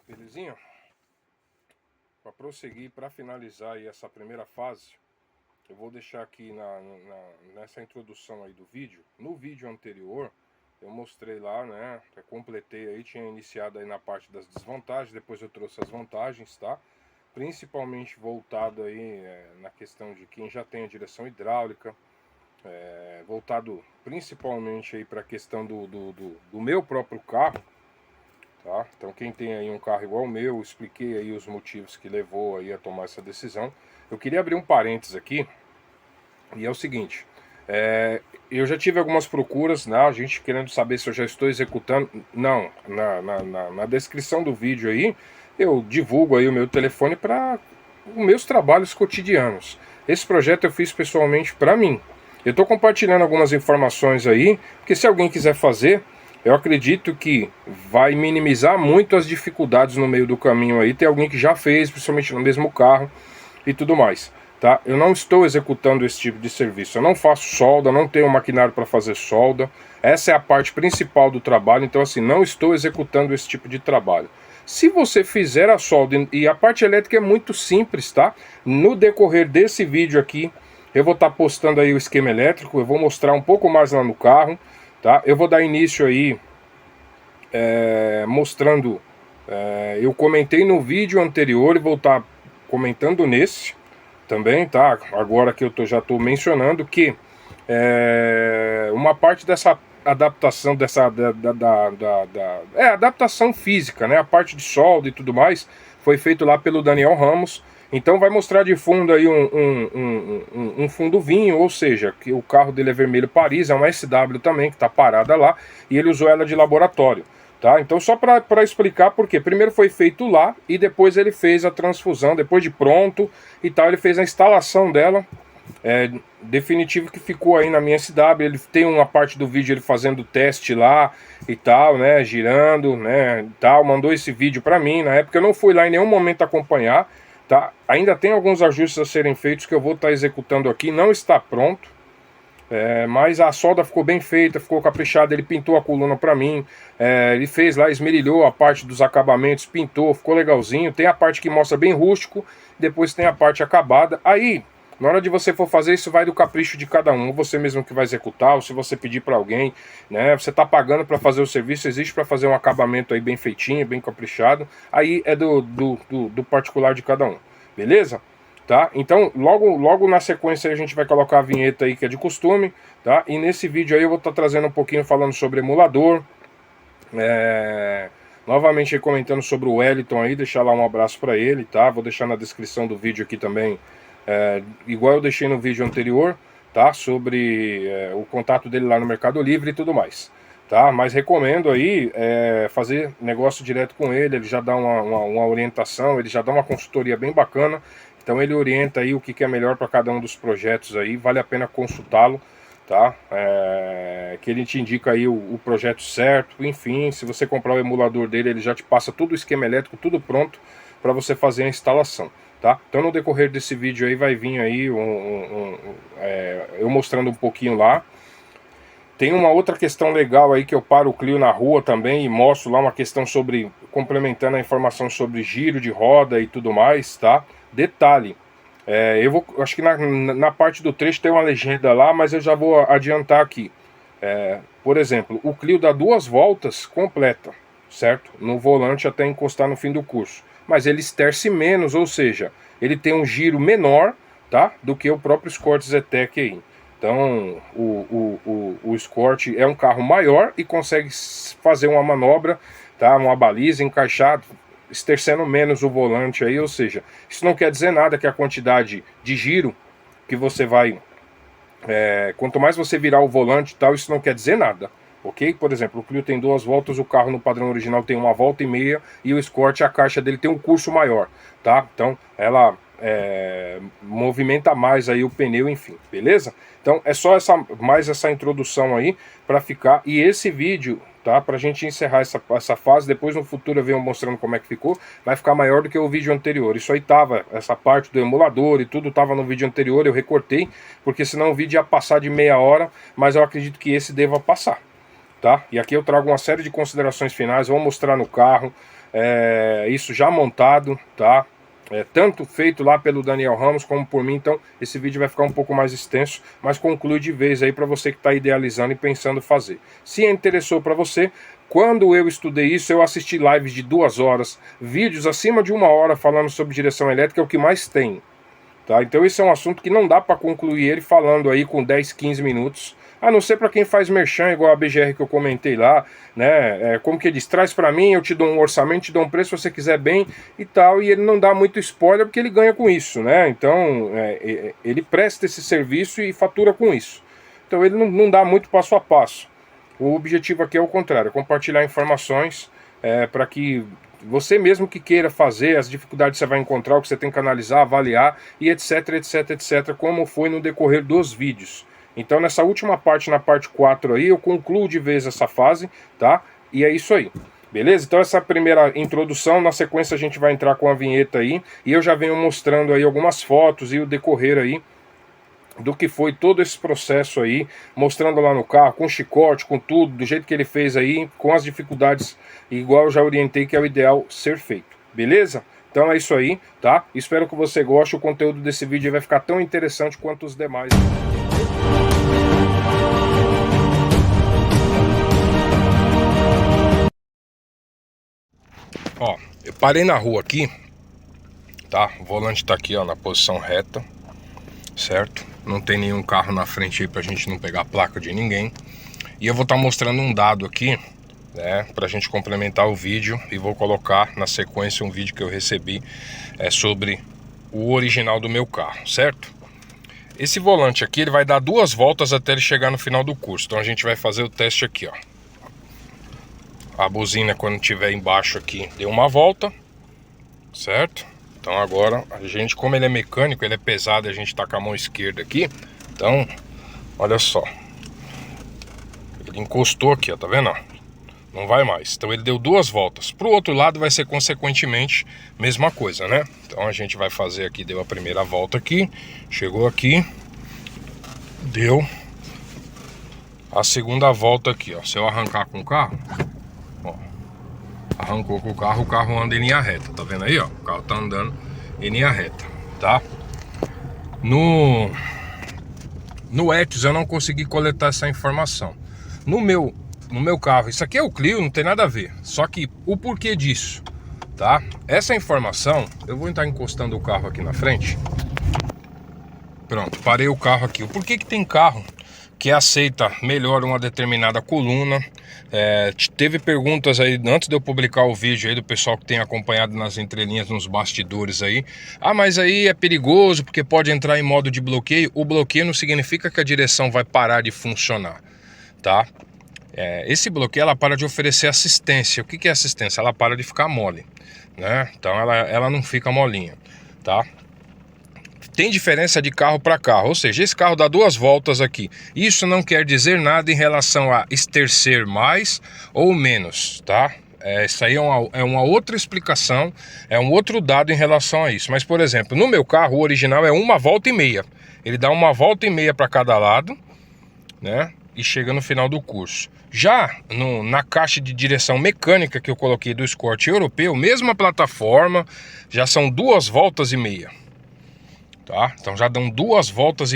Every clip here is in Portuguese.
Belezinha? Para prosseguir, para finalizar aí essa primeira fase, eu vou deixar aqui nessa introdução aí do vídeo. No vídeo anterior, eu mostrei lá, né? Eu completei aí, tinha iniciado aí na parte das desvantagens, depois eu trouxe as vantagens, tá? Principalmente voltado aí na questão de quem já tem a direção hidráulica, voltado principalmente aí para a questão do meu próprio carro. Tá? Então quem tem aí um carro igual o meu, expliquei aí os motivos que levou aí a tomar essa decisão. Eu queria abrir um parênteses aqui, e é o seguinte, eu já tive algumas procuras, né, a gente querendo saber se eu já estou executando. Não, na descrição do vídeo aí, eu divulgo aí o meu telefone para os meus trabalhos cotidianos. Esse projeto eu fiz pessoalmente para mim. Eu estou compartilhando algumas informações aí, porque se alguém quiser fazer, eu acredito que vai minimizar muito as dificuldades no meio do caminho aí. Tem alguém que já fez, principalmente no mesmo carro e tudo mais, tá? Eu não estou executando esse tipo de serviço. Eu não faço solda, não tenho maquinário para fazer solda. Essa é a parte principal do trabalho. Então, assim, não estou executando esse tipo de trabalho. Se você fizer a solda, e a parte elétrica é muito simples, tá? No decorrer desse vídeo aqui, eu vou estar postando aí o esquema elétrico. Eu vou mostrar um pouco mais lá no carro. Tá? Eu vou dar início aí mostrando, eu comentei no vídeo anterior e vou estar comentando nesse também, tá? Agora que eu já estou mencionando que uma parte dessa adaptação, adaptação física, né? A parte de solda e tudo mais, foi feito lá pelo Daniel Ramos. Então vai mostrar de fundo aí um fundo vinho, ou seja, que o carro dele é vermelho Paris, é uma SW também, que está parada lá, e ele usou ela de laboratório. Tá? Então só para explicar porque primeiro foi feito lá e depois ele fez a transfusão, depois de pronto e tal, ele fez a instalação dela, definitivo, que ficou aí na minha SW. Ele tem uma parte do vídeo ele fazendo teste lá e tal, né, girando, né, e tal, mandou esse vídeo para mim. Na época eu não fui lá em nenhum momento acompanhar, tá? Ainda tem alguns ajustes a serem feitos que eu vou estar executando aqui, não está pronto. Mas a solda ficou bem feita, ficou caprichada. Ele pintou a coluna para mim, ele fez lá, esmerilhou a parte dos acabamentos, pintou, ficou legalzinho. Tem a parte que mostra bem rústico, depois tem a parte acabada. Aí, na hora de você for fazer isso, vai do capricho de cada um, ou você mesmo que vai executar, ou se você pedir para alguém, né? Você tá pagando para fazer o serviço, existe para fazer um acabamento aí bem feitinho, bem caprichado. Aí é do particular de cada um, beleza? Tá? Então, logo na sequência a gente vai colocar a vinheta aí que é de costume, tá? E nesse vídeo aí eu vou estar trazendo um pouquinho falando sobre emulador, novamente aí comentando sobre o Wellington aí, deixar lá um abraço para ele, tá? Vou deixar na descrição do vídeo aqui também, igual eu deixei no vídeo anterior, tá? Sobre o contato dele lá no Mercado Livre e tudo mais, tá? Mas recomendo aí fazer negócio direto com ele já dá uma orientação, ele já dá uma consultoria bem bacana. Então ele orienta aí o que é melhor para cada um dos projetos aí, vale a pena consultá-lo, tá? Que ele te indica aí o projeto certo, enfim, se você comprar o emulador dele, ele já te passa todo o esquema elétrico, tudo pronto para você fazer a instalação, tá? Então no decorrer desse vídeo aí vai vir aí eu mostrando um pouquinho lá. Tem uma outra questão legal aí que eu paro o Clio na rua também e mostro lá uma questão sobre, complementando a informação sobre giro de roda e tudo mais, tá? Detalhe, acho que na parte do trecho tem uma legenda lá, mas eu já vou adiantar aqui. Por exemplo, o Clio dá 2 voltas completa, certo? No volante até encostar no fim do curso. Mas ele esterce menos, ou seja, ele tem um giro menor, tá? Do que o próprio Escort Zetec aí. Então, o Escort é um carro maior e consegue fazer uma manobra, tá? Uma baliza, encaixar, estercendo menos o volante aí, ou seja, isso não quer dizer nada que a quantidade de giro que você vai... quanto mais você virar o volante e tal, isso não quer dizer nada, ok? Por exemplo, o Clio tem 2 voltas, o carro no padrão original tem 1,5 voltas, e o Escort, a caixa dele tem um curso maior, tá? Então, ela... movimenta mais aí o pneu, enfim, beleza? Então é só mais essa introdução aí para ficar, e esse vídeo, tá, pra gente encerrar essa fase, depois no futuro eu venho mostrando como é que ficou, vai ficar maior do que o vídeo anterior. Isso aí tava, essa parte do emulador e tudo tava no vídeo anterior, eu recortei, porque senão o vídeo ia passar de meia hora, mas eu acredito que esse deva passar, tá? E aqui eu trago uma série de considerações finais, vou mostrar no carro, isso já montado, tá? Tanto feito lá pelo Daniel Ramos como por mim, então esse vídeo vai ficar um pouco mais extenso, mas conclui de vez aí para você que está idealizando e pensando fazer. Se interessou para você, quando eu estudei isso, eu assisti lives de 2 horas, vídeos acima de 1 hora falando sobre direção elétrica, é o que mais tem. Tá? Então esse é um assunto que não dá para concluir ele falando aí com 10, 15 minutos, a não ser para quem faz merchan, igual a BGR que eu comentei lá, né? Como que ele diz, traz para mim, eu te dou um orçamento, te dou um preço se você quiser bem e tal, e ele não dá muito spoiler porque ele ganha com isso, né? Então ele presta esse serviço e fatura com isso. Então ele não dá muito passo a passo. O objetivo aqui é o contrário, compartilhar informações para que você mesmo que queira fazer, as dificuldades que você vai encontrar, o que você tem que analisar, avaliar e etc, etc, etc, como foi no decorrer dos vídeos. Então nessa última parte, na parte 4 aí, eu concluo de vez essa fase, tá? E é isso aí. Beleza? Então essa primeira introdução, na sequência a gente vai entrar com a vinheta aí, e eu já venho mostrando aí algumas fotos e o decorrer aí do que foi todo esse processo aí, mostrando lá no carro, com chicote, com tudo, do jeito que ele fez aí, com as dificuldades, igual eu já orientei que é o ideal ser feito, beleza? Então é isso aí, tá? Espero que você goste, o conteúdo desse vídeo vai ficar tão interessante quanto os demais. Ó, eu parei na rua aqui, tá? O volante tá aqui, ó, na posição reta, certo? Não tem nenhum carro na frente aí pra gente não pegar a placa de ninguém. E eu vou estar mostrando um dado aqui, né, pra gente complementar o vídeo, e vou colocar na sequência um vídeo que eu recebi sobre o original do meu carro, certo? Esse volante aqui, ele vai dar 2 voltas até ele chegar no final do curso. Então a gente vai fazer o teste aqui, ó. A buzina, quando estiver embaixo aqui, deu 1 volta, certo? Então agora, a gente, como ele é mecânico, ele é pesado, a gente tá com a mão esquerda aqui. Então, olha só. Ele encostou aqui, ó, tá vendo? Não vai mais. Então ele deu 2 voltas. Pro outro lado vai ser consequentemente mesma coisa, né? Então a gente vai fazer aqui, deu a primeira volta aqui, chegou aqui, deu a segunda volta aqui, ó. Se eu arrancar com o carro, ó, arrancou com o carro anda em linha reta, tá vendo aí, ó? O carro tá andando em linha reta, tá? No Etios eu não consegui coletar essa informação. No meu carro, isso aqui é o Clio, não tem nada a ver. Só que o porquê disso, tá? Essa informação, eu vou estar encostando o carro aqui na frente. Pronto, parei o carro aqui. O porquê que tem carro que aceita melhor uma determinada coluna? Teve perguntas aí antes de eu publicar o vídeo aí do pessoal que tem acompanhado nas entrelinhas, nos bastidores aí. Ah, mas aí é perigoso porque pode entrar em modo de bloqueio. O bloqueio não significa que a direção vai parar de funcionar, tá? Esse bloqueio, ela para de oferecer assistência. O que é assistência? Ela para de ficar mole, né? Então ela não fica molinha, tá? Tem diferença de carro para carro, ou seja, esse carro dá 2 voltas aqui. Isso não quer dizer nada em relação a estercer mais ou menos, tá? Isso aí é uma outra explicação, é um outro dado em relação a isso. Mas, por exemplo, no meu carro, o original é 1,5 voltas. Ele dá 1,5 voltas para cada lado, né? E chega no final do curso. Já na caixa de direção mecânica que eu coloquei do Escort europeu, mesma plataforma, já são 2,5 voltas. Tá? Então já dão 2,5 voltas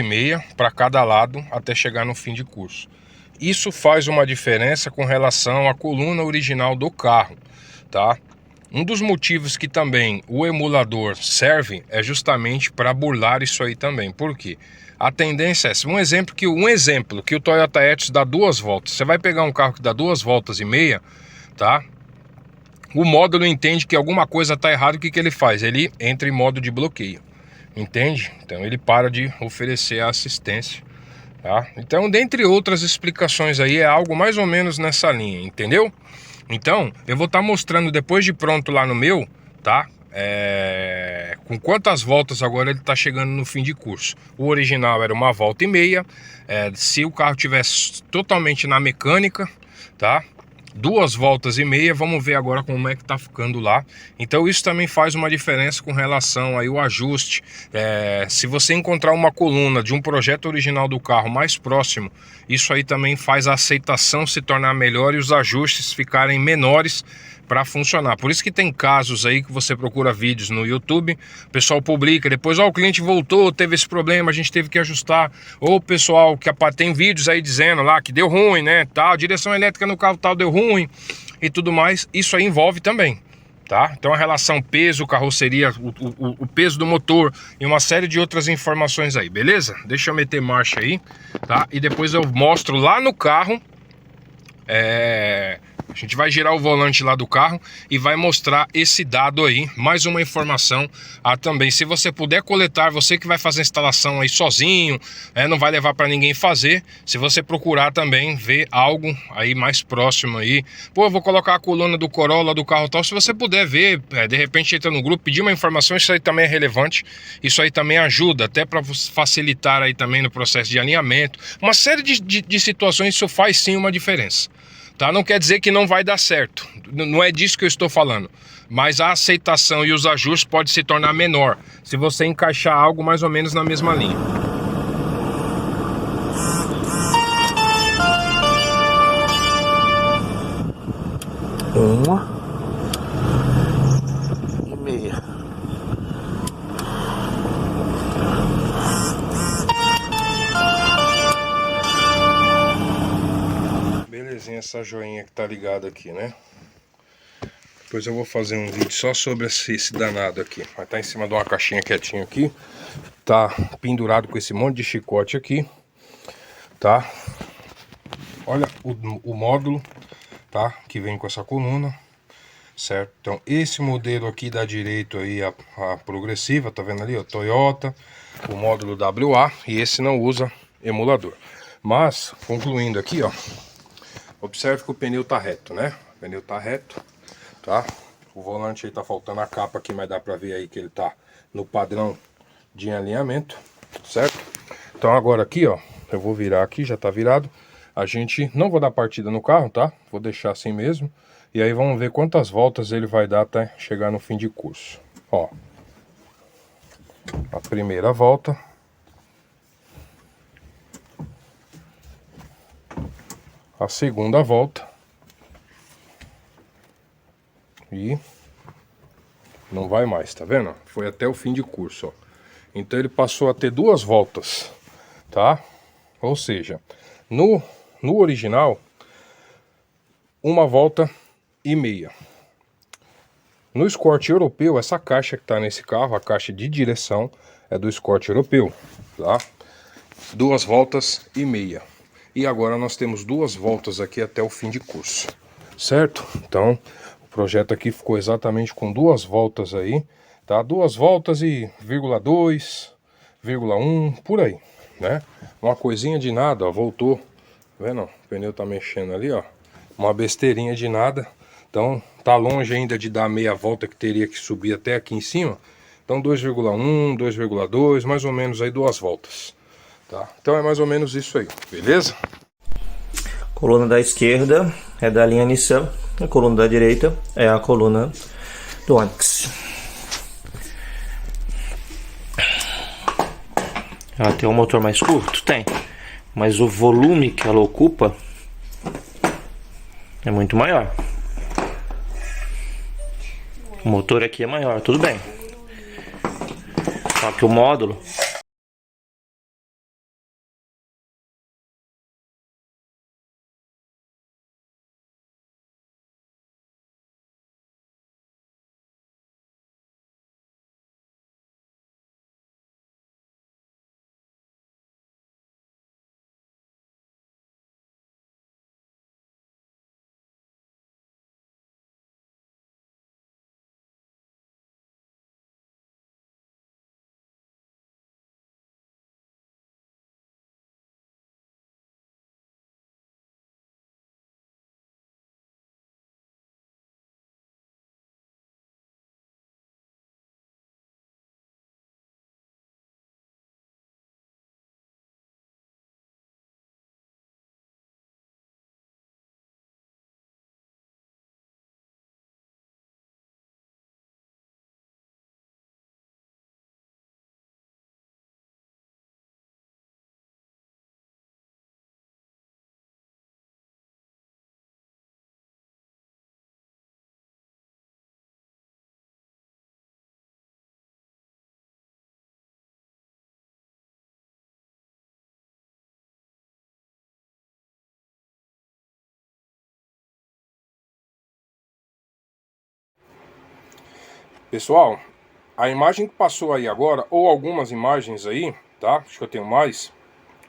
para cada lado até chegar no fim de curso. Isso faz uma diferença com relação à coluna original do carro, tá? Um dos motivos que também o emulador serve é justamente para burlar isso aí também. Por quê? A tendência é essa. Um exemplo que o Toyota Etios dá 2 voltas. Você vai pegar um carro que dá 2,5 voltas, tá? O módulo entende que alguma coisa está errada. O que ele faz? Ele entra em modo de bloqueio. Entende? Então ele para de oferecer a assistência, tá? Então, dentre outras explicações aí, é algo mais ou menos nessa linha, entendeu? Então, eu vou estar mostrando depois de pronto lá no meu, tá? Com quantas voltas agora ele está chegando no fim de curso. O original era 1,5 voltas. Se o carro tivesse totalmente na mecânica, tá? 2,5 voltas. Vamos ver agora como é que tá ficando lá. Então isso também faz uma diferença com relação aí ao ajuste. Se você encontrar uma coluna de um projeto original do carro mais próximo, isso aí também faz a aceitação se tornar melhor e os ajustes ficarem menores para funcionar. Por isso que tem casos aí que você procura vídeos no YouTube, o pessoal publica, depois o cliente voltou, teve esse problema, a gente teve que ajustar. Ou o pessoal que tem vídeos aí dizendo lá que deu ruim, né, tal, direção elétrica no carro tal deu ruim e tudo mais. Isso aí envolve também. Tá? Então a relação peso, carroceria, o peso do motor e uma série de outras informações aí, beleza? Deixa eu meter marcha aí, tá? E depois eu mostro lá no carro. A gente vai girar o volante lá do carro e vai mostrar esse dado aí, mais uma informação também. Se você puder coletar, você que vai fazer a instalação aí sozinho, não vai levar para ninguém fazer. Se você procurar também ver algo aí mais próximo aí, pô, eu vou colocar a coluna do Corolla do carro tal. Se você puder ver, de repente entra no grupo, pedir uma informação, isso aí também é relevante. Isso aí também ajuda, até para facilitar aí também no processo de alinhamento. Uma série de situações, isso faz sim uma diferença. Tá? Não quer dizer que não vai dar certo, não é disso que eu estou falando, mas a aceitação e os ajustes pode se tornar menor se você encaixar algo mais ou menos na mesma linha. Uma e meia. Belezinha essa joinha que tá ligada aqui, né? Depois eu vou fazer um vídeo só sobre esse danado aqui. Vai estar em cima de uma caixinha quietinho aqui. Tá pendurado com esse monte de chicote aqui. Tá? Olha o módulo, tá? Que vem com essa coluna. Certo? Então esse modelo aqui dá direito aí a progressiva, tá vendo ali, ó, Toyota, o módulo WA, e esse não usa emulador. Mas, concluindo aqui, ó, observe que o pneu tá reto, né? O pneu tá reto, tá? O volante aí tá faltando a capa aqui, mas dá pra ver aí que ele tá no padrão de alinhamento, certo? Então agora aqui, ó, eu vou virar aqui, já tá virado. A gente não vou dar partida no carro, tá? Vou deixar assim mesmo. E aí vamos ver quantas voltas ele vai dar até chegar no fim de curso. Ó, a primeira volta. A segunda volta. E não vai mais, tá vendo? Foi até o fim de curso, ó. Então ele passou a ter 2 voltas, tá? Ou seja, no original, 1 volta e meia. No Escort europeu, essa caixa que está nesse carro, a caixa de direção, é do Escort europeu, tá? 2 voltas e meia. E agora nós temos 2 voltas aqui até o fim de curso, certo? Então, o projeto aqui ficou exatamente com 2 voltas aí, tá? 2 voltas e 0,2, 0,1, por aí, né? Uma coisinha de nada, ó, voltou, tá vendo? O pneu tá mexendo ali, ó. Uma besteirinha de nada. Então tá longe ainda de dar meia volta que teria que subir até aqui em cima. Então 2,1, 2,2, mais ou menos aí 2 voltas. Tá? Então é mais ou menos isso aí, beleza? Coluna da esquerda é da linha Nissan, a coluna da direita é a coluna do Onix. Ela tem um motor mais curto? Tem. Mas o volume que ela ocupa é muito maior. O motor aqui é maior, tudo bem. Só que o módulo Pessoal, a imagem que passou aí agora, ou algumas imagens aí, tá? Acho que eu tenho mais.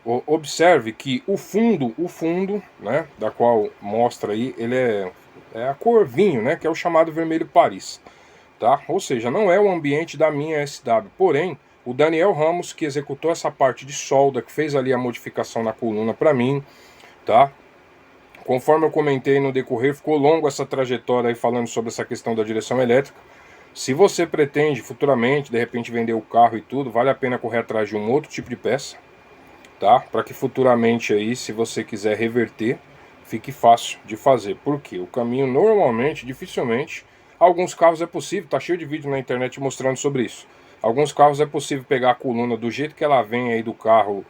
Observe que o fundo, né, da qual mostra aí, ele é a cor vinho, né, que é o chamado vermelho Paris, tá? Ou seja, não é o ambiente da minha SW, porém, o Daniel Ramos, que executou essa parte de solda, que fez ali a modificação na coluna para mim, tá? Conforme eu comentei no decorrer, ficou longo essa trajetória aí falando sobre essa questão da direção elétrica. Se você pretende futuramente, de repente, vender o carro e tudo, vale a pena correr atrás de um outro tipo de peça, tá? Para que futuramente aí, se você quiser reverter, fique fácil de fazer. Porque o caminho normalmente, dificilmente, alguns carros é possível, tá cheio de vídeo na internet mostrando sobre isso. Alguns carros é possível pegar a coluna do jeito que ela vem aí do carro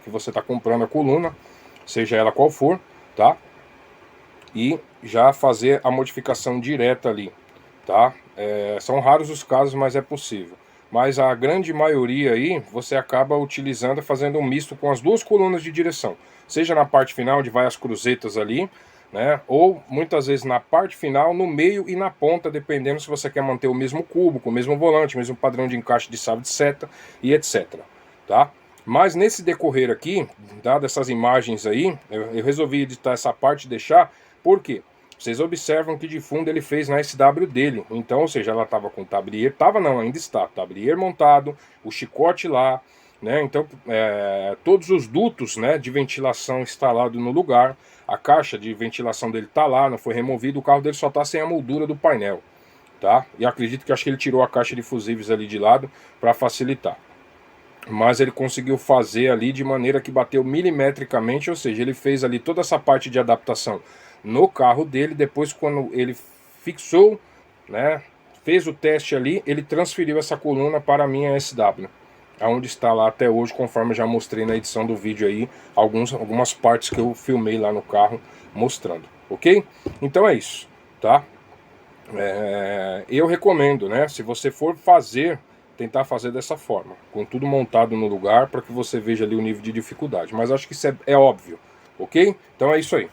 que você está comprando a coluna, seja ela qual for, tá? E já fazer a modificação direta ali, tá? São raros os casos, mas é possível. Mas a grande maioria aí, você acaba utilizando, fazendo um misto com as duas colunas de direção. Seja na parte final, onde vai as cruzetas ali, né? Ou muitas vezes na parte final, no meio e na ponta, dependendo se você quer manter o mesmo cubo, com o mesmo volante, o mesmo padrão de encaixe de chave de seta e etc, tá? Mas nesse decorrer aqui, dadas essas imagens aí, eu resolvi editar essa parte e deixar, por quê? Vocês observam que de fundo ele fez na SW dele. Então, ou seja, ela estava com o tablier, estava não, ainda está, tablier montado, o chicote lá, né? Então, todos os dutos, né, de ventilação instalados no lugar, a caixa de ventilação dele está lá, não foi removido, o carro dele só está sem a moldura do painel, tá? E acredito que acho que ele tirou a caixa de fusíveis ali de lado para facilitar. Mas ele conseguiu fazer ali de maneira que bateu milimetricamente, ou seja, ele fez ali toda essa parte de adaptação no carro dele. Depois, quando ele fixou, né, fez o teste ali, ele transferiu essa coluna para a minha SW, aonde está lá até hoje, conforme eu já mostrei na edição do vídeo aí, algumas partes que eu filmei lá no carro mostrando, ok? Então é isso, tá? Eu recomendo, né, se você for fazer, tentar fazer dessa forma, com tudo montado no lugar, para que você veja ali o nível de dificuldade. Mas acho que isso é óbvio, ok? Então é isso aí.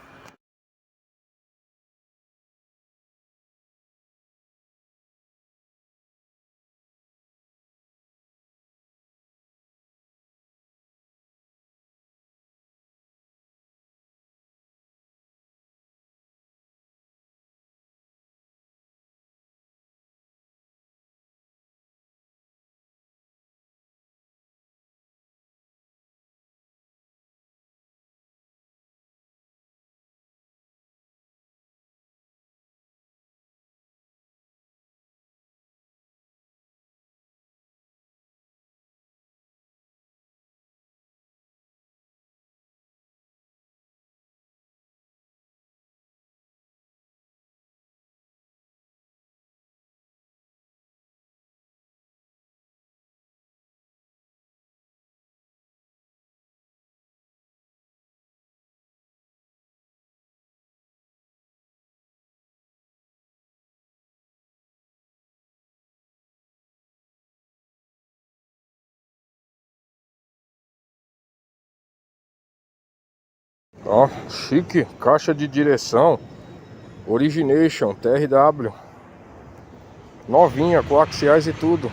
Ó, chique, caixa de direção Origination TRW, novinha, coaxiais e tudo.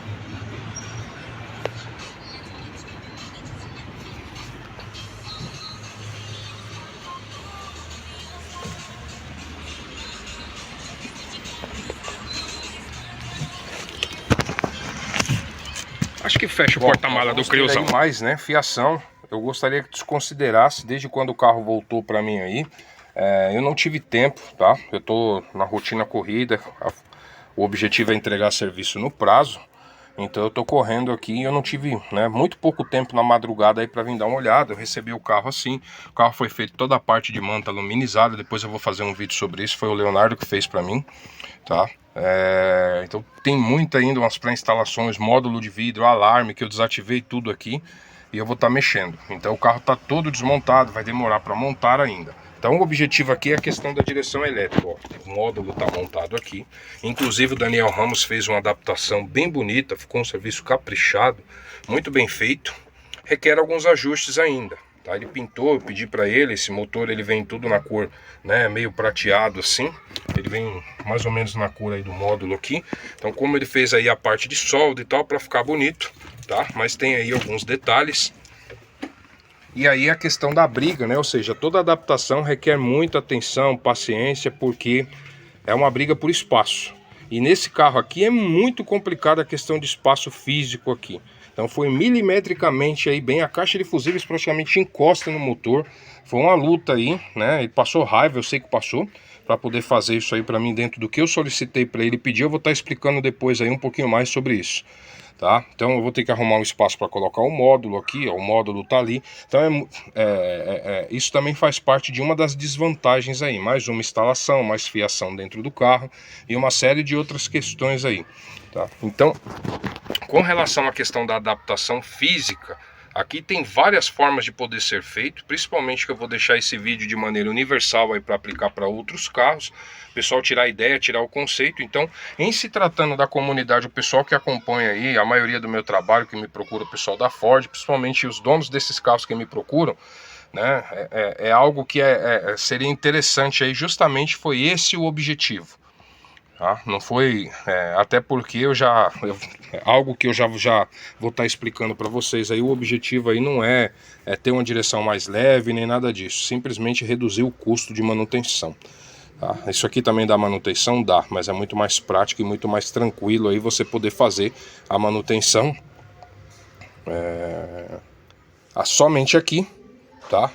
Acho que fecha o porta-mala do Criozão. Mais, né? Fiação. Eu gostaria que desconsiderasse desde quando o carro voltou para mim aí. Eu não tive tempo, tá? Eu tô na rotina corrida. O objetivo é entregar serviço no prazo. Então eu tô correndo aqui e eu não tive, né, muito pouco tempo na madrugada aí para vir dar uma olhada. Eu recebi o carro assim. O carro foi feito toda a parte de manta aluminizada. Depois eu vou fazer um vídeo sobre isso. Foi o Leonardo que fez para mim, tá? Então tem muito ainda umas pré-instalações, módulo de vidro, alarme, que eu desativei tudo aqui e eu vou estar mexendo. Então o carro está todo desmontado, vai demorar para montar ainda. Então o objetivo aqui é a questão da direção elétrica. Ó, o módulo está montado aqui. Inclusive o Daniel Ramos fez uma adaptação bem bonita, ficou um serviço caprichado, muito bem feito. Requer alguns ajustes ainda, tá? Ele pintou, eu pedi para ele, esse motor ele vem tudo na cor, né, meio prateado assim. Ele vem mais ou menos na cor aí do módulo aqui. Então como ele fez aí a parte de solda e tal para ficar bonito, tá? Mas tem aí alguns detalhes. E aí a questão da briga, né? Ou seja, toda adaptação requer muita atenção, paciência, porque é uma briga por espaço. E nesse carro aqui é muito complicada a questão de espaço físico aqui. Então foi milimetricamente aí bem, a caixa de fusíveis praticamente encosta no motor. Foi uma luta aí, né? Ele passou raiva, eu sei que passou, para poder fazer isso aí para mim dentro do que eu solicitei para ele pedir. Eu vou estar explicando depois aí um pouquinho mais sobre isso. Tá? Então eu vou ter que arrumar um espaço para colocar o módulo aqui, ó, o módulo tá ali. Então isso também faz parte de uma das desvantagens aí, mais uma instalação, mais fiação dentro do carro e uma série de outras questões aí, tá? Então, com relação à questão da adaptação física, aqui tem várias formas de poder ser feito, principalmente que eu vou deixar esse vídeo de maneira universal aí para aplicar para outros carros, o pessoal tirar a ideia, tirar o conceito. Então, em se tratando da comunidade, o pessoal que acompanha aí, a maioria do meu trabalho, que me procura, o pessoal da Ford, principalmente os donos desses carros que me procuram, né, é algo que seria interessante aí, justamente foi esse o objetivo. Tá? Não foi, até porque algo que eu já vou estar explicando para vocês aí, o objetivo aí não é ter uma direção mais leve nem nada disso, simplesmente reduzir o custo de manutenção. Tá? Isso aqui também dá manutenção? Dá, mas é muito mais prático e muito mais tranquilo aí você poder fazer a manutenção somente aqui, tá?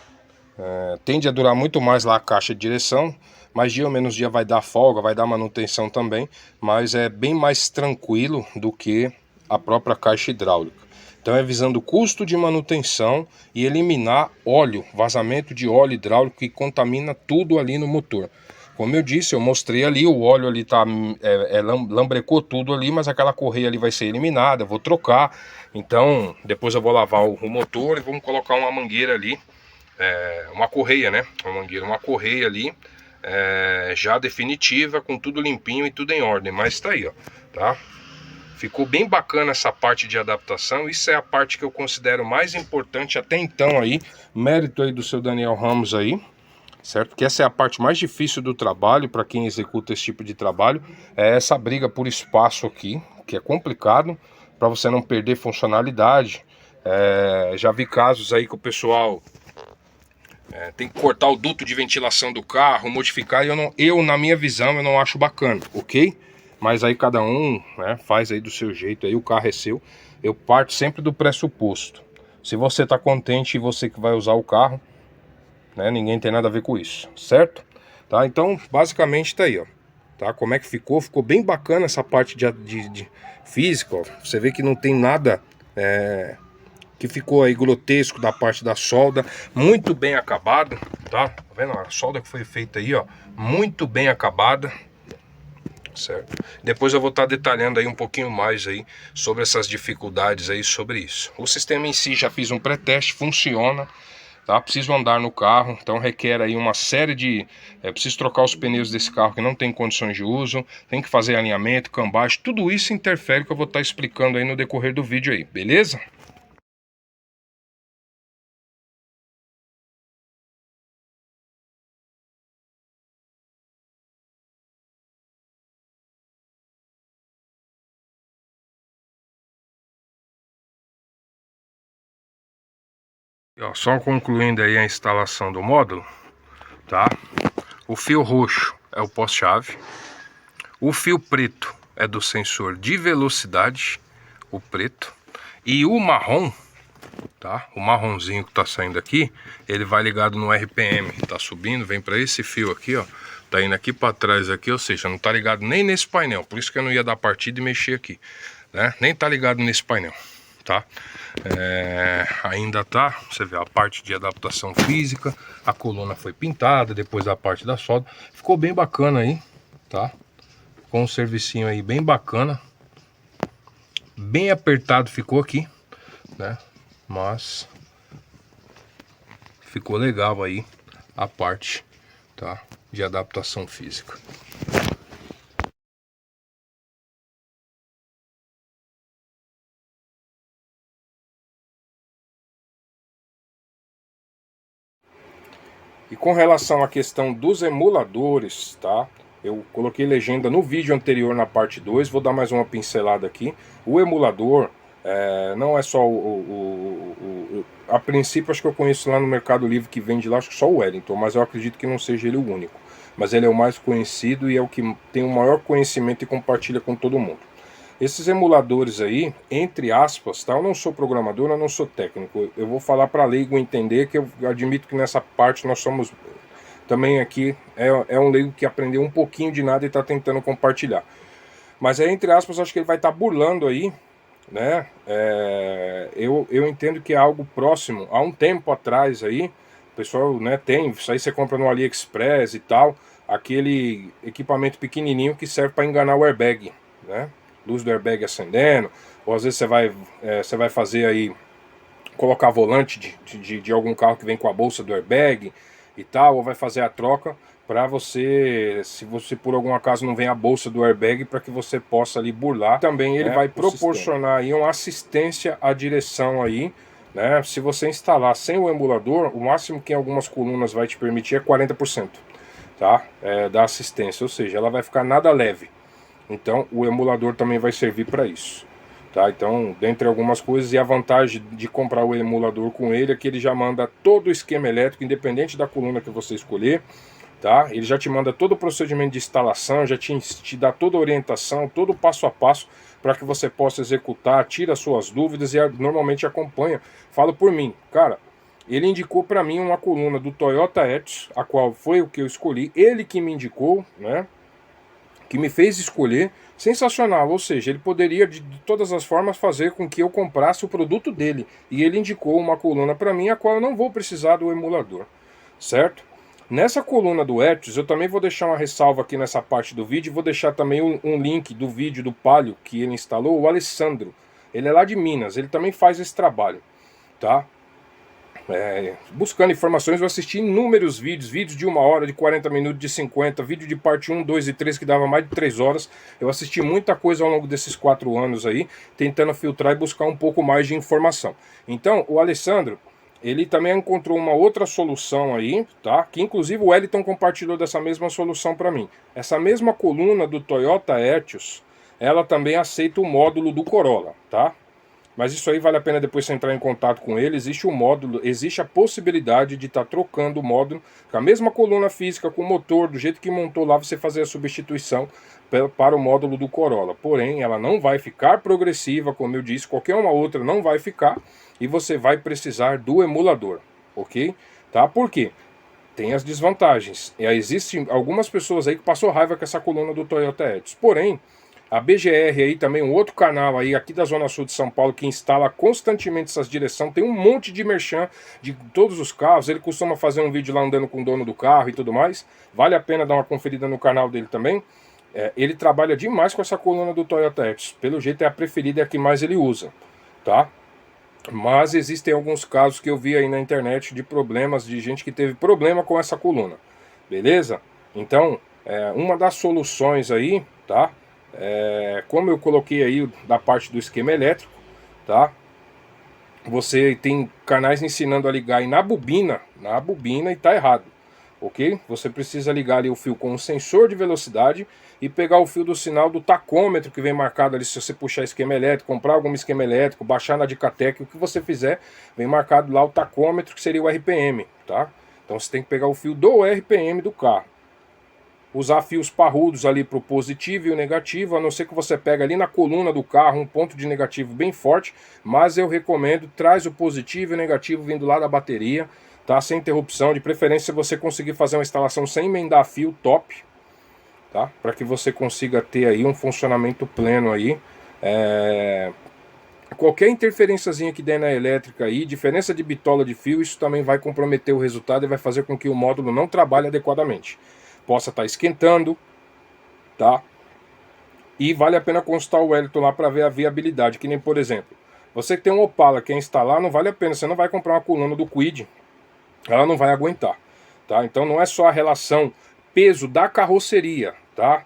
Tende a durar muito mais lá a caixa de direção, mais dia ou menos dia vai dar folga, vai dar manutenção também, mas é bem mais tranquilo do que a própria caixa hidráulica. Então é visando o custo de manutenção e eliminar óleo, vazamento de óleo hidráulico que contamina tudo ali no motor. Como eu disse, eu mostrei ali, o óleo ali tá, lambrecou tudo ali, mas aquela correia ali vai ser eliminada, eu vou trocar. Então depois eu vou lavar o motor e vamos colocar uma mangueira ali, uma correia, né? Uma mangueira, uma correia ali, já definitiva, com tudo limpinho e tudo em ordem. Mas tá aí, ó, tá? Ficou bem bacana essa parte de adaptação. Isso é a parte que eu considero mais importante até então aí. Mérito aí do seu Daniel Ramos aí, certo? Que essa é a parte mais difícil do trabalho para quem executa esse tipo de trabalho. É essa briga por espaço aqui, que é complicado para você não perder funcionalidade. Já vi casos aí que o pessoal tem que cortar o duto de ventilação do carro, modificar, e na minha visão, eu não acho bacana, ok? Mas aí cada um, né, faz aí do seu jeito, aí o carro é seu. Eu parto sempre do pressuposto. Se você está contente e você que vai usar o carro, né, ninguém tem nada a ver com isso, certo? Tá? Então, basicamente tá aí, ó. Tá? Como é que ficou? Ficou bem bacana essa parte de física, ó. Você vê que não tem nada que ficou aí grotesco da parte da solda, muito bem acabado, tá vendo? A solda que foi feita aí, ó, muito bem acabada, certo? Depois eu vou estar detalhando aí um pouquinho mais aí sobre essas dificuldades aí, sobre isso. O sistema em si já fiz um pré-teste, funciona, tá? Preciso andar no carro, então requer aí uma série de... preciso trocar os pneus desse carro que não tem condições de uso, tem que fazer alinhamento, cambagem, tudo isso interfere, que eu vou estar explicando aí no decorrer do vídeo aí, beleza? Ó, só concluindo aí a instalação do módulo, tá? O fio roxo é o pós-chave, o fio preto é do sensor de velocidade, o preto, e o marrom, tá? O marronzinho que tá saindo aqui, ele vai ligado no RPM, tá subindo, vem para esse fio aqui, ó, tá indo aqui para trás aqui, ou seja, não tá ligado nem nesse painel, por isso que eu não ia dar partida e mexer aqui, né? Nem tá ligado nesse painel, tá? Ainda tá, você vê a parte de adaptação física, a coluna foi pintada, depois a parte da solda, ficou bem bacana aí, tá? Com um servicinho aí bem bacana, bem apertado ficou aqui, né? Mas ficou legal aí a parte, tá? De adaptação física. E com relação à questão dos emuladores, tá? Eu coloquei legenda no vídeo anterior na parte 2, vou dar mais uma pincelada aqui. O emulador não é só a princípio, acho que eu conheço lá no Mercado Livre que vende lá, acho que só o Wellington, mas eu acredito que não seja ele o único. Mas ele é o mais conhecido e é o que tem o maior conhecimento e compartilha com todo mundo. Esses emuladores aí, entre aspas, tá? Eu não sou programador, eu não sou técnico. Eu vou falar para leigo entender, que eu admito que nessa parte nós somos também aqui, um leigo que aprendeu um pouquinho de nada e está tentando compartilhar. Mas é entre aspas, acho que ele vai estar burlando aí, né? Eu entendo que é algo próximo. Há um tempo atrás aí, o pessoal, né, tem, isso aí você compra no AliExpress e tal, aquele equipamento pequenininho que serve para enganar o airbag, né? Luz do airbag acendendo, ou às vezes você vai fazer aí, colocar volante de algum carro que vem com a bolsa do airbag e tal, ou vai fazer a troca para você, se você por algum acaso não vem a bolsa do airbag, para que você possa ali burlar. Também ele vai proporcionar aí uma assistência à direção aí, né? Se você instalar sem o emulador, o máximo que em algumas colunas vai te permitir é 40%, tá? Da assistência, ou seja, ela vai ficar nada leve. Então o emulador também vai servir para isso, tá? Então, dentre algumas coisas, e a vantagem de comprar o emulador com ele é que ele já manda todo o esquema elétrico, independente da coluna que você escolher, tá? Ele já te manda todo o procedimento de instalação, já te dá toda a orientação, todo o passo a passo para que você possa executar, tira suas dúvidas e normalmente acompanha. Falo por mim, cara, ele indicou para mim uma coluna do Toyota Etios, a qual foi o que eu escolhi, ele que me indicou, né? Que me fez escolher, sensacional, ou seja, ele poderia de todas as formas fazer com que eu comprasse o produto dele, e ele indicou uma coluna para mim, a qual eu não vou precisar do emulador, certo? Nessa coluna do Etios, eu também vou deixar uma ressalva aqui nessa parte do vídeo, vou deixar também um link do vídeo do Palio que ele instalou, o Alessandro, ele é lá de Minas, ele também faz esse trabalho, tá? Buscando informações, eu assisti inúmeros vídeos de 1 hora, de 40 minutos, de 50, vídeo de parte 1, 2 e 3 que dava mais de 3 horas. Eu assisti muita coisa ao longo desses 4 anos aí, tentando filtrar e buscar um pouco mais de informação. Então, o Alessandro, ele também encontrou uma outra solução aí, tá? Que inclusive o Wellington compartilhou dessa mesma solução para mim. Essa mesma coluna do Toyota Etios, ela também aceita o módulo do Corolla, tá? Mas isso aí vale a pena depois você entrar em contato com ele. Existe um módulo, existe a possibilidade de estar trocando o módulo com a mesma coluna física, com o motor, do jeito que montou lá, você fazer a substituição para o módulo do Corolla. Porém, ela não vai ficar progressiva, como eu disse, qualquer uma outra não vai ficar, e você vai precisar do emulador, ok? Tá? Por quê? Tem as desvantagens. Existem algumas pessoas aí que passou raiva com essa coluna do Toyota Etios. Porém, a BGR aí também, um outro canal aí aqui da Zona Sul de São Paulo que instala constantemente essas direções, tem um monte de merchan de todos os carros, ele costuma fazer um vídeo lá andando com o dono do carro e tudo mais, vale a pena dar uma conferida no canal dele também. Ele trabalha demais com essa coluna do Toyota Etios, pelo jeito é a preferida, é a que mais ele usa, tá? Mas existem alguns casos que eu vi aí na internet de problemas, de gente que teve problema com essa coluna, beleza? Então, uma das soluções aí, tá? Como eu coloquei aí da parte do esquema elétrico, tá? Você tem canais ensinando a ligar aí na bobina e tá errado, ok? Você precisa ligar ali o fio com um sensor de velocidade e pegar o fio do sinal do tacômetro que vem marcado ali. Se você puxar esquema elétrico, comprar algum esquema elétrico, baixar na Dicatec, o que você fizer, vem marcado lá o tacômetro, que seria o RPM, tá? Então você tem que pegar o fio do RPM do carro. Usar fios parrudos ali para o positivo e o negativo, a não ser que você pega ali na coluna do carro um ponto de negativo bem forte, mas eu recomendo, traz o positivo e o negativo vindo lá da bateria, tá? Sem interrupção, de preferência se você conseguir fazer uma instalação sem emendar fio, top, tá? Para que você consiga ter aí um funcionamento pleno aí. Qualquer interferênciazinha que der na elétrica aí, diferença de bitola de fio, isso também vai comprometer o resultado e vai fazer com que o módulo não trabalhe adequadamente. Possa estar esquentando, tá? E vale a pena consultar o Wellington lá para ver a viabilidade, que nem, por exemplo, você que tem um Opala, quer instalar, não vale a pena, você não vai comprar uma coluna do Kwid, ela não vai aguentar, tá? Então não é só a relação peso da carroceria, tá?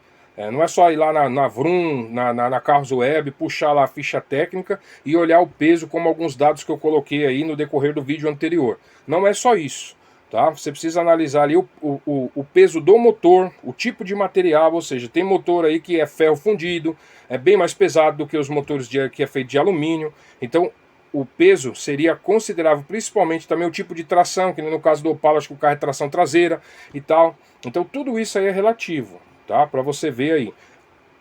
Não é só ir lá na Vroom, na Carros Web, puxar lá a ficha técnica e olhar o peso como alguns dados que eu coloquei aí no decorrer do vídeo anterior. Não é só isso. tá? Você precisa analisar ali o peso do motor, o tipo de material, ou seja, tem motor aí que é ferro fundido, é bem mais pesado do que os motores que é feito de alumínio, então o peso seria considerável, principalmente também o tipo de tração, que no caso do Opala acho que o carro é tração traseira e tal, então tudo isso aí é relativo, tá? Para você ver aí.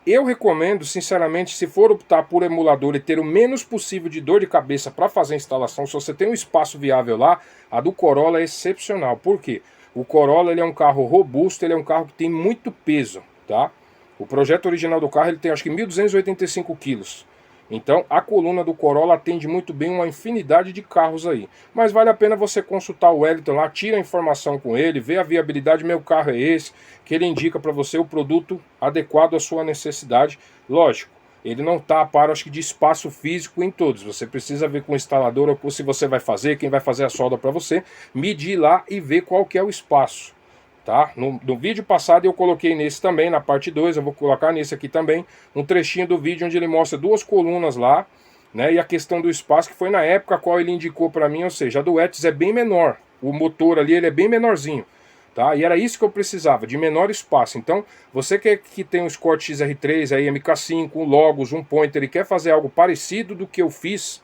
Eu recomendo, sinceramente, se for optar por emulador e ter o menos possível de dor de cabeça para fazer a instalação, se você tem um espaço viável lá, a do Corolla é excepcional. Por quê? O Corolla ele é um carro robusto, ele é um carro que tem muito peso, tá? O projeto original do carro ele tem acho que 1.285 quilos. Então a coluna do Corolla atende muito bem uma infinidade de carros aí. Mas vale a pena você consultar o Wellington lá, tira a informação com ele, vê a viabilidade, meu carro é esse, que ele indica para você o produto adequado à sua necessidade. Lógico, ele não está a par, acho que, de espaço físico em todos. Você precisa ver com o instalador ou se você vai fazer, quem vai fazer a solda para você, medir lá e ver qual que é o espaço. Tá? No vídeo passado eu coloquei nesse também, na parte 2, eu vou colocar nesse aqui também, um trechinho do vídeo onde ele mostra duas colunas lá, né? E a questão do espaço, que foi na época a qual ele indicou para mim, ou seja, a do Etios é bem menor, o motor ali ele é bem menorzinho, tá? E era isso que eu precisava, de menor espaço. Então, você que tem um Escort XR3, aí MK5, um Logos, um Pointer e quer fazer algo parecido do que eu fiz,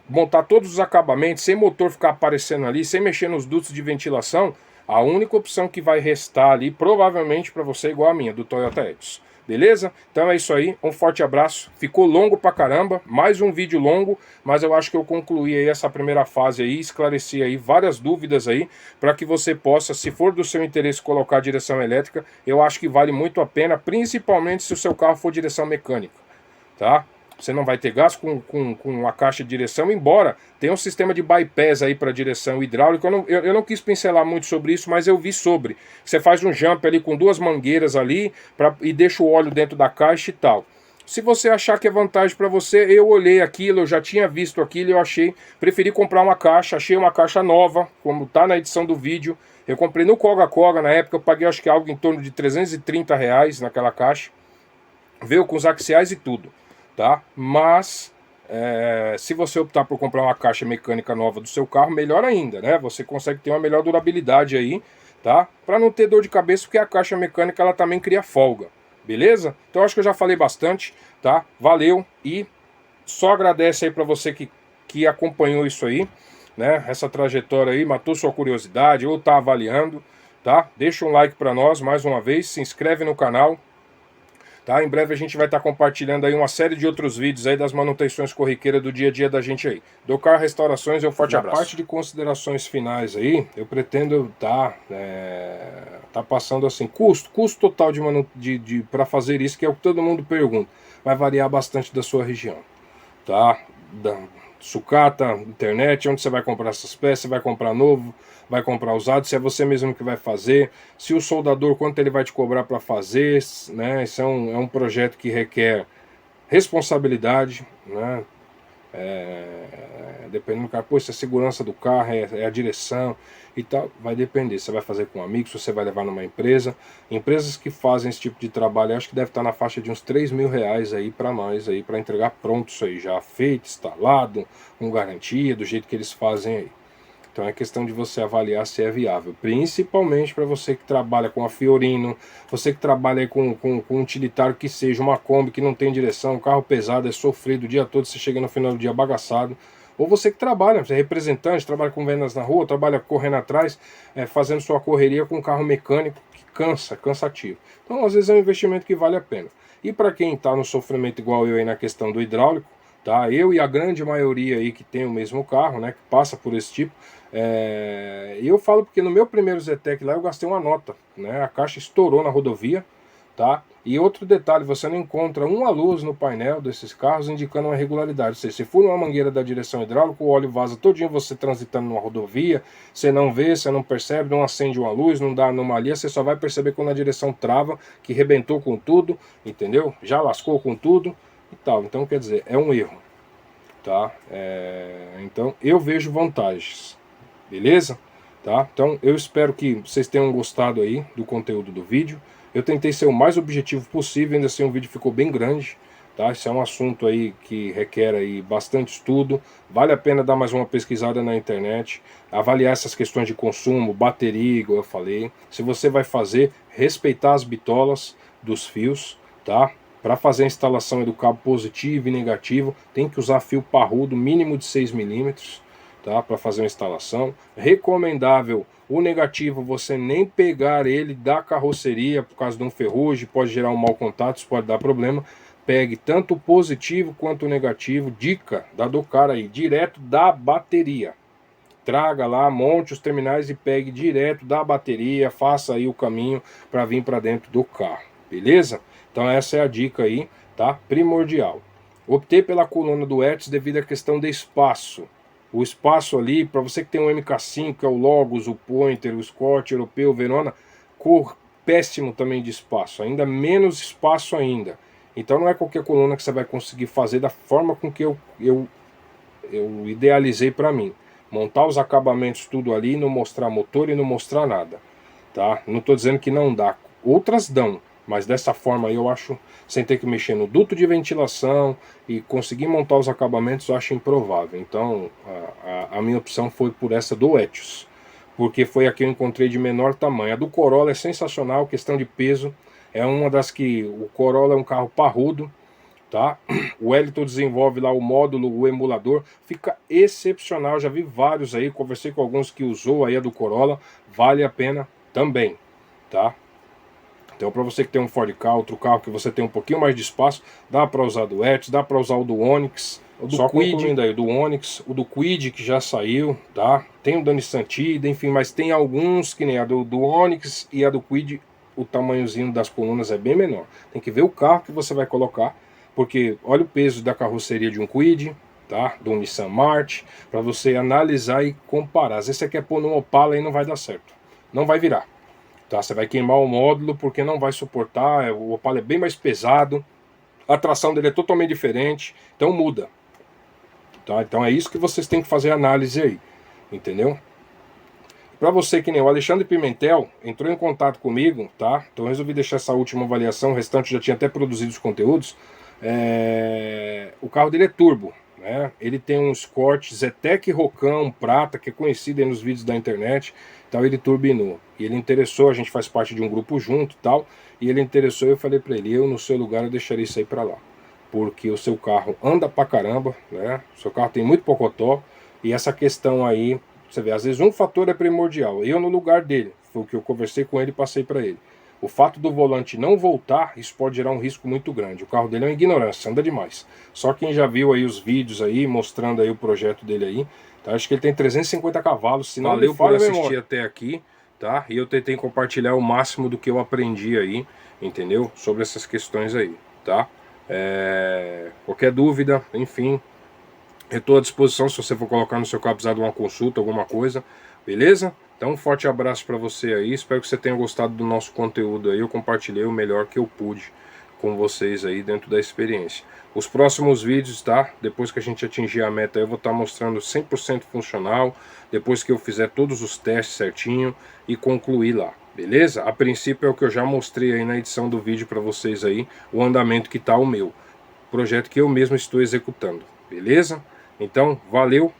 montar todos os acabamentos, sem motor ficar aparecendo ali, sem mexer nos dutos de ventilação, a única opção que vai restar ali, provavelmente para você, igual a minha, do Toyota Etios. Beleza? Então é isso aí, um forte abraço. Ficou longo pra caramba, mais um vídeo longo, mas eu acho que eu concluí aí essa primeira fase aí, esclareci aí várias dúvidas aí, para que você possa, se for do seu interesse colocar direção elétrica, eu acho que vale muito a pena, principalmente se o seu carro for direção mecânica, tá? Você não vai ter gasto com a caixa de direção, embora tenha um sistema de bypass aí para direção hidráulica. Eu não quis pincelar muito sobre isso, mas eu vi sobre. Você faz um jump ali com duas mangueiras ali e deixa o óleo dentro da caixa e tal. Se você achar que é vantagem para você, eu olhei aquilo, eu já tinha visto aquilo, eu preferi comprar uma caixa, achei uma caixa nova, como tá na edição do vídeo. Eu comprei no Koga na época, eu paguei acho que algo em torno de R$ 330 naquela caixa. Veio com os axiais e tudo. Tá? Mas se você optar por comprar uma caixa mecânica nova do seu carro, melhor ainda, né? Você consegue ter uma melhor durabilidade aí, tá? Para não ter dor de cabeça, porque a caixa mecânica ela também cria folga, beleza? Então acho que eu já falei bastante, tá? Valeu e só agradece aí para você que acompanhou isso aí, né? Essa trajetória aí, matou sua curiosidade ou tá avaliando, tá? Deixa um like para nós mais uma vez, se inscreve no canal. Tá? Em breve a gente vai estar compartilhando aí uma série de outros vídeos aí das manutenções corriqueiras do dia a dia da gente aí. Docar Restaurações, um forte abraço. Na parte de considerações finais aí, eu pretendo tá passando assim, custo total para fazer isso, que é o que todo mundo pergunta. Vai variar bastante da sua região, tá? Sucata, internet, onde você vai comprar essas peças, vai comprar novo, vai comprar usado, se é você mesmo que vai fazer, se o soldador, quanto ele vai te cobrar para fazer, né? Isso é um projeto que requer responsabilidade, né? Dependendo do carro, pô, se a segurança do carro, é a direção e tal, vai depender, você vai fazer com amigos, se você vai levar numa empresa. Empresas que fazem esse tipo de trabalho, eu acho que deve estar na faixa de uns R$ 3.000 aí para nós, aí para entregar pronto isso aí, já feito, instalado, com garantia, do jeito que eles fazem aí. Então é questão de você avaliar se é viável, principalmente para você que trabalha com a Fiorino, você que trabalha com um utilitário que seja uma Kombi que não tem direção, um carro pesado, é sofrido o dia todo, você chega no final do dia bagaçado. Ou você que trabalha, você é representante, trabalha com vendas na rua, trabalha correndo atrás, fazendo sua correria com um carro mecânico que cansativo. Então às vezes é um investimento que vale a pena. E para quem está no sofrimento igual eu aí na questão do hidráulico, tá? Eu e a grande maioria aí que tem o mesmo carro, né, que passa por esse tipo, eu falo porque no meu primeiro Zetec lá eu gastei uma nota, né, a caixa estourou na rodovia, tá? E outro detalhe, você não encontra uma luz no painel desses carros indicando uma irregularidade, ou seja, se for uma mangueira da direção hidráulica, o óleo vaza todinho você transitando numa rodovia, você não vê, você não percebe, não acende uma luz, não dá anomalia, você só vai perceber quando a direção trava, que rebentou com tudo, entendeu? Já lascou com tudo e tal, então quer dizer, é um erro, tá? Então eu vejo vantagens. Beleza? Tá? Então eu espero que vocês tenham gostado aí do conteúdo do vídeo. Eu tentei ser o mais objetivo possível, ainda assim o vídeo ficou bem grande, tá? Isso é um assunto aí que requer aí bastante estudo, vale a pena dar mais uma pesquisada na internet, avaliar essas questões de consumo, bateria, igual eu falei. Se você vai fazer, respeitar as bitolas dos fios, tá? Para fazer a instalação do cabo positivo e negativo, tem que usar fio parrudo, mínimo de 6 milímetros, tá? Para fazer a instalação. Recomendável o negativo você nem pegar ele da carroceria por causa de um ferrugem, pode gerar um mau contato, isso pode dar problema. Pegue tanto o positivo quanto o negativo, dica da Docar aí, direto da bateria. Traga lá, monte os terminais e pegue direto da bateria, faça aí o caminho para vir para dentro do carro, beleza? Então essa é a dica aí, tá? Primordial. Optei pela coluna do Etios devido à questão de espaço. O espaço ali, para você que tem um MK5, que é o Logos, o Pointer, o Scott, o Europeu, o Verona, cor péssimo também de espaço, ainda menos espaço ainda. Então não é qualquer coluna que você vai conseguir fazer da forma com que eu idealizei para mim. Montar os acabamentos tudo ali, não mostrar motor e não mostrar nada, tá? Não estou dizendo que não dá, outras dão, mas dessa forma aí eu acho, sem ter que mexer no duto de ventilação e conseguir montar os acabamentos, eu acho improvável. Então a minha opção foi por essa do Etios, porque foi a que eu encontrei de menor tamanho. A do Corolla é sensacional, questão de peso, é uma das que, o Corolla é um carro parrudo, tá? O Wellington desenvolve lá o módulo, o emulador, fica excepcional, já vi vários aí, conversei com alguns que usou aí a do Corolla, vale a pena também, tá? Então para você que tem um Ford Ka, outro carro que você tem um pouquinho mais de espaço, dá para usar do Etios, dá para usar o do Onix, o do Kwid, aí, o do Onix, o do Kwid que já saiu, tá? Tem o da Nissan Tiida, enfim, mas tem alguns que nem a do Onix e a do Kwid, o tamanhozinho das colunas é bem menor. Tem que ver o carro que você vai colocar, porque olha o peso da carroceria de um Kwid, tá? Do Nissan March, para você analisar e comparar. Às vezes você quer pôr num Opala e não vai dar certo, não vai virar. Tá, você vai queimar o módulo porque não vai suportar, o Opala é bem mais pesado, a tração dele é totalmente diferente, então muda. Tá? Então é isso que vocês têm que fazer análise aí, entendeu? Para você que nem o Alexandre Pimentel entrou em contato comigo, tá? Então eu resolvi deixar essa última avaliação, o restante já tinha até produzido os conteúdos. O carro dele é turbo, né? Ele tem um Escort Zetec Rocão prata, que é conhecido aí nos vídeos da internet. Então ele turbinou. E ele interessou, a gente faz parte de um grupo junto e tal. E ele interessou e eu falei para ele, eu no seu lugar eu deixaria isso aí para lá. Porque o seu carro anda pra caramba, né? O seu carro tem muito pocotó. E essa questão aí, você vê, às vezes um fator é primordial. Eu no lugar dele, foi o que eu conversei com ele e passei para ele. O fato do volante não voltar, isso pode gerar um risco muito grande. O carro dele é uma ignorância, anda demais. Só quem já viu aí os vídeos aí, mostrando aí o projeto dele aí, tá? Acho que ele tem 350 cavalos, se não valeu por assistir até aqui, tá? E eu tentei compartilhar o máximo do que eu aprendi aí, entendeu? Sobre essas questões aí, tá? Qualquer dúvida, enfim, eu estou à disposição se você for colocar no seu carro, precisar de uma consulta, alguma coisa, beleza? Então um forte abraço para você aí, espero que você tenha gostado do nosso conteúdo aí, eu compartilhei o melhor que eu pude com vocês aí dentro da experiência. Os próximos vídeos, tá? Depois que a gente atingir a meta eu vou estar mostrando 100% funcional, depois que eu fizer todos os testes certinho e concluir lá, beleza? A princípio é o que eu já mostrei aí na edição do vídeo para vocês aí, o andamento que tá o meu, projeto que eu mesmo estou executando, beleza? Então, valeu!